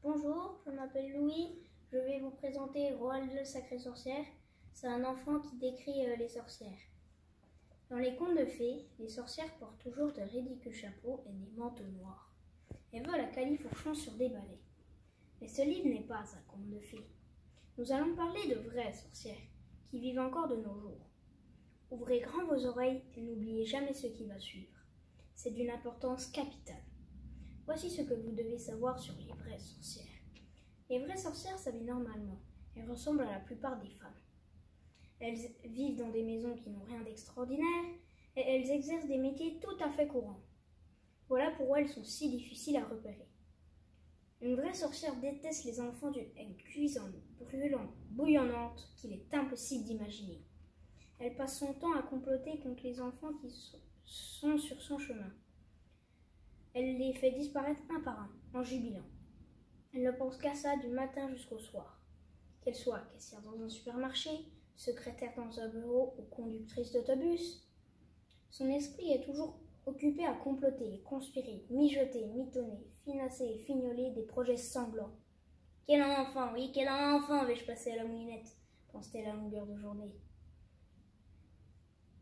Bonjour, je m'appelle Louis, je vais vous présenter Roald la sacrée sorcière. C'est un enfant qui décrit les sorcières. Dans les contes de fées, les sorcières portent toujours de ridicules chapeaux et des manteaux noirs, et volent à califourchon sur des balais. Mais ce livre n'est pas un conte de fées. Nous allons parler de vraies sorcières, qui vivent encore de nos jours. Ouvrez grand vos oreilles et n'oubliez jamais ce qui va suivre. C'est d'une importance capitale. Voici ce que vous devez savoir sur les vraies sorcières. Les vraies sorcières s'habillent normalement. Elles ressemblent à la plupart des femmes. Elles vivent dans des maisons qui n'ont rien d'extraordinaire et elles exercent des métiers tout à fait courants. Voilà pourquoi elles sont si difficiles à repérer. Une vraie sorcière déteste les enfants d'une haine cuisante, brûlante, bouillonnante qu'il est impossible d'imaginer. Elle passe son temps à comploter contre les enfants qui sont sur son chemin. Elle les fait disparaître un par un, en jubilant. Elle ne pense qu'à ça du matin jusqu'au soir. Qu'elle soit caissière dans un supermarché, secrétaire dans un bureau ou conductrice d'autobus, son esprit est toujours occupé à comploter, conspirer, mijoter, mitonner, finasser et fignoler des projets sanglants. Quel enfant, oui, quel enfant vais-je passer à la moulinette, pense-t-elle à longueur de journée.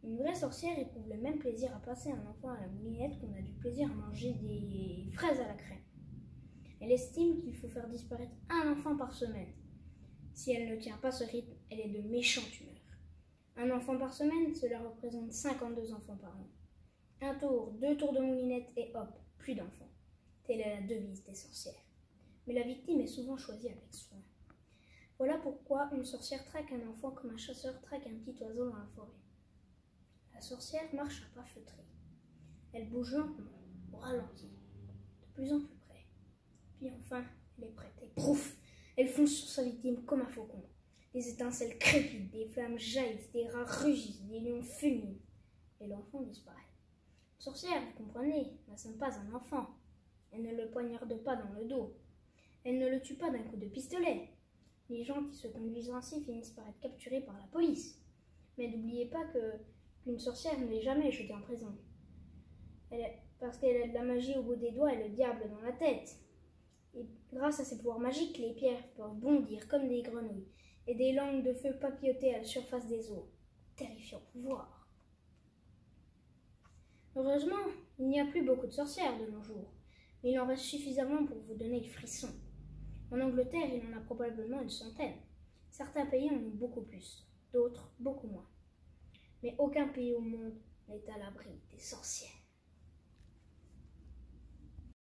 Une vraie sorcière éprouve le même plaisir à passer un enfant à la moulinette qu'on a du plaisir à manger des fraises à la crème. Elle estime qu'il faut faire disparaître un enfant par semaine. Si elle ne tient pas ce rythme, elle est de méchante humeur. Un enfant par semaine, cela représente 52 enfants par an. Un tour, 2 tours de moulinette et hop, plus d'enfants. Telle est la devise des sorcières. Mais la victime est souvent choisie avec soin. Voilà pourquoi une sorcière traque un enfant comme un chasseur traque un petit oiseau dans la forêt. La sorcière marche à pas feutrés. Elle bouge lentement, au ralenti, de plus en plus près. Puis enfin, elle est prête et prouf, elle fonce sur sa victime comme un faucon. Des étincelles crépitent, des flammes jaillissent, des rats rugissent, des lions fulminent. Et l'enfant disparaît. Sorcière, vous comprenez, ce n'est pas un enfant. Elle ne le poignarde pas dans le dos. Elle ne le tue pas d'un coup de pistolet. Les gens qui se conduisent ainsi finissent par être capturés par la police. Mais n'oubliez pas qu'une sorcière n'est jamais jetée en prison. Parce qu'elle a de la magie au bout des doigts et le diable dans la tête. Et grâce à ses pouvoirs magiques, les pierres peuvent bondir comme des grenouilles et des langues de feu papilloter à la surface des eaux. Terrifiant pouvoir. Heureusement, il n'y a plus beaucoup de sorcières de nos jours, mais il en reste suffisamment pour vous donner le frisson. En Angleterre, il en a probablement une centaine. Certains pays en ont beaucoup plus, d'autres beaucoup moins. Mais aucun pays au monde n'est à l'abri des sorcières.